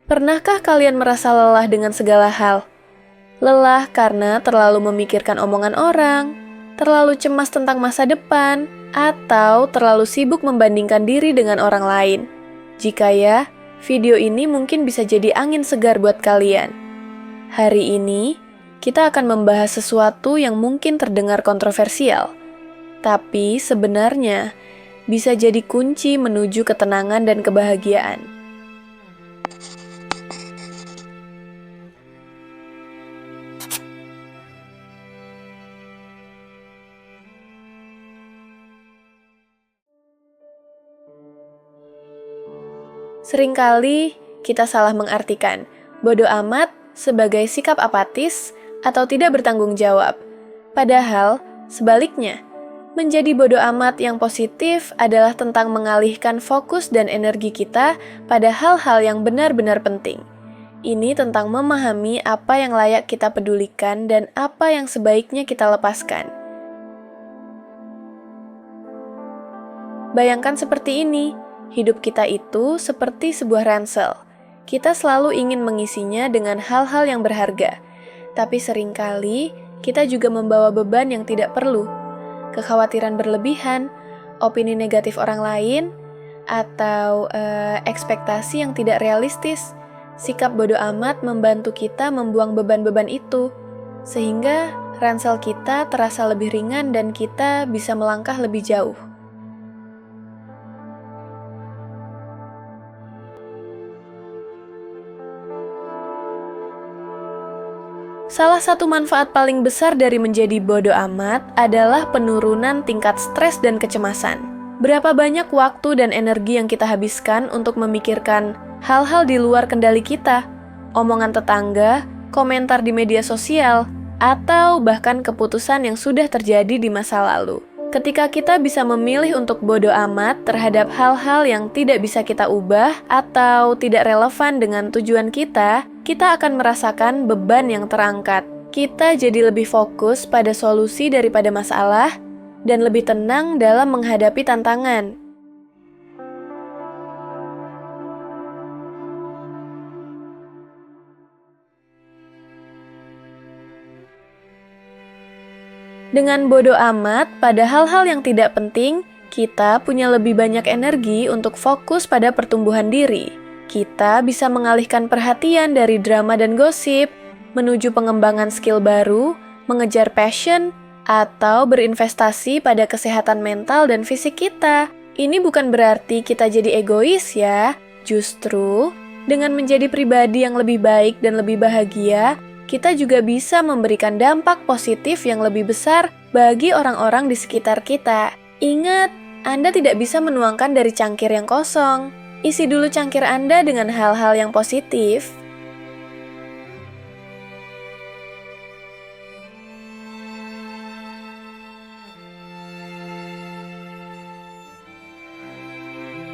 Pernahkah kalian merasa lelah dengan segala hal? Lelah karena terlalu memikirkan omongan orang, terlalu cemas tentang masa depan, atau terlalu sibuk membandingkan diri dengan orang lain. Jika ya, video ini mungkin bisa jadi angin segar buat kalian. Hari ini, kita akan membahas sesuatu yang mungkin terdengar kontroversial, tapi sebenarnya bisa jadi kunci menuju ketenangan dan kebahagiaan. Seringkali kita salah mengartikan bodo amat sebagai sikap apatis atau tidak bertanggung jawab. Padahal, sebaliknya, menjadi bodo amat yang positif adalah tentang mengalihkan fokus dan energi kita pada hal-hal yang benar-benar penting. Ini tentang memahami apa yang layak kita pedulikan dan apa yang sebaiknya kita lepaskan. Bayangkan seperti ini. Hidup kita itu seperti sebuah ransel. Kita selalu ingin mengisinya dengan hal-hal yang berharga. Tapi seringkali kita juga membawa beban yang tidak perlu. Kekhawatiran berlebihan, opini negatif orang lain, atau ekspektasi yang tidak realistis. Sikap bodo amat membantu kita membuang beban-beban itu. Sehingga ransel kita terasa lebih ringan dan kita bisa melangkah lebih jauh. Salah satu manfaat paling besar dari menjadi bodo amat adalah penurunan tingkat stres dan kecemasan. Berapa banyak waktu dan energi yang kita habiskan untuk memikirkan hal-hal di luar kendali kita, omongan tetangga, komentar di media sosial, atau bahkan keputusan yang sudah terjadi di masa lalu. Ketika kita bisa memilih untuk bodo amat terhadap hal-hal yang tidak bisa kita ubah atau tidak relevan dengan tujuan kita akan merasakan beban yang terangkat. Kita jadi lebih fokus pada solusi daripada masalah dan lebih tenang dalam menghadapi tantangan. Dengan bodo amat pada hal-hal yang tidak penting, kita punya lebih banyak energi untuk fokus pada pertumbuhan diri. Kita bisa mengalihkan perhatian dari drama dan gosip, menuju pengembangan skill baru, mengejar passion, atau berinvestasi pada kesehatan mental dan fisik kita. Ini bukan berarti kita jadi egois ya. Justru, dengan menjadi pribadi yang lebih baik dan lebih bahagia, kita juga bisa memberikan dampak positif yang lebih besar bagi orang-orang di sekitar kita. Ingat, Anda tidak bisa menuangkan dari cangkir yang kosong. Isi dulu cangkir Anda dengan hal-hal yang positif.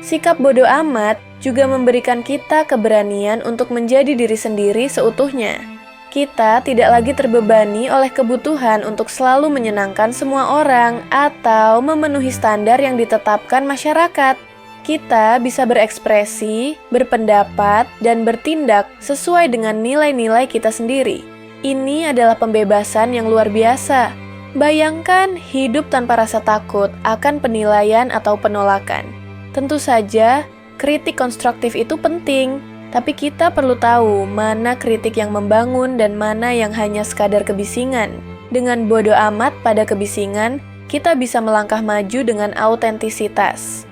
Sikap bodo amat juga memberikan kita keberanian untuk menjadi diri sendiri seutuhnya. Kita tidak lagi terbebani oleh kebutuhan untuk selalu menyenangkan semua orang atau memenuhi standar yang ditetapkan masyarakat. Kita bisa berekspresi, berpendapat, dan bertindak sesuai dengan nilai-nilai kita sendiri. Ini adalah pembebasan yang luar biasa. Bayangkan hidup tanpa rasa takut akan penilaian atau penolakan. Tentu saja, kritik konstruktif itu penting. Tapi kita perlu tahu mana kritik yang membangun dan mana yang hanya sekadar kebisingan. Dengan bodo amat pada kebisingan, kita bisa melangkah maju dengan autentisitas.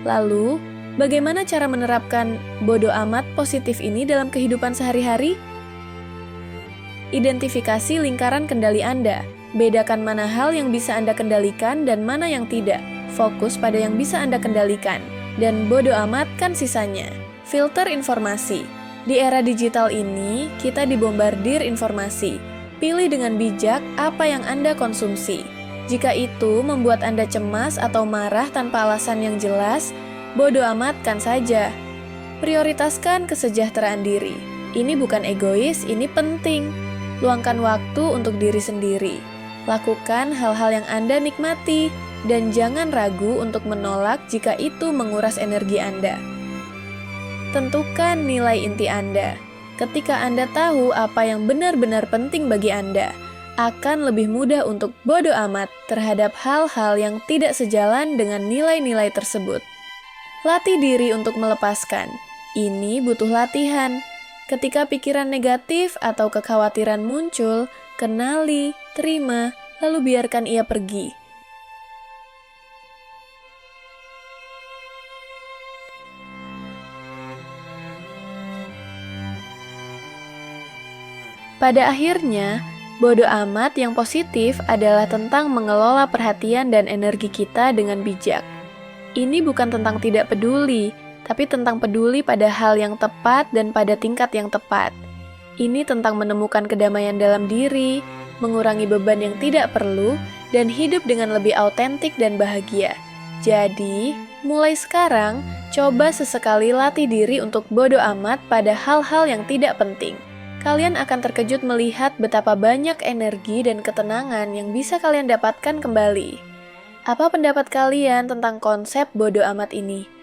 Lalu, bagaimana cara menerapkan bodo amat positif ini dalam kehidupan sehari-hari? Identifikasi lingkaran kendali Anda. Bedakan mana hal yang bisa Anda kendalikan dan mana yang tidak. Fokus pada yang bisa Anda kendalikan. Dan bodo amatkan sisanya. Filter informasi. Di era digital ini, kita dibombardir informasi. Pilih dengan bijak apa yang Anda konsumsi. Jika itu membuat Anda cemas atau marah tanpa alasan yang jelas, bodo amatkan saja. Prioritaskan kesejahteraan diri. Ini bukan egois, ini penting. Luangkan waktu untuk diri sendiri. Lakukan hal-hal yang Anda nikmati, dan jangan ragu untuk menolak jika itu menguras energi Anda. Tentukan nilai inti Anda. Ketika Anda tahu apa yang benar-benar penting bagi Anda, akan lebih mudah untuk bodo amat terhadap hal-hal yang tidak sejalan dengan nilai-nilai tersebut. Latih diri untuk melepaskan. Ini butuh latihan. Ketika pikiran negatif atau kekhawatiran muncul, kenali, terima, lalu biarkan ia pergi. Pada akhirnya, bodo amat yang positif adalah tentang mengelola perhatian dan energi kita dengan bijak. Ini bukan tentang tidak peduli, tapi tentang peduli pada hal yang tepat dan pada tingkat yang tepat. Ini tentang menemukan kedamaian dalam diri, mengurangi beban yang tidak perlu, dan hidup dengan lebih autentik dan bahagia. Jadi, mulai sekarang, coba sesekali latih diri untuk bodo amat pada hal-hal yang tidak penting. Kalian akan terkejut melihat betapa banyak energi dan ketenangan yang bisa kalian dapatkan kembali. Apa pendapat kalian tentang konsep bodo amat ini?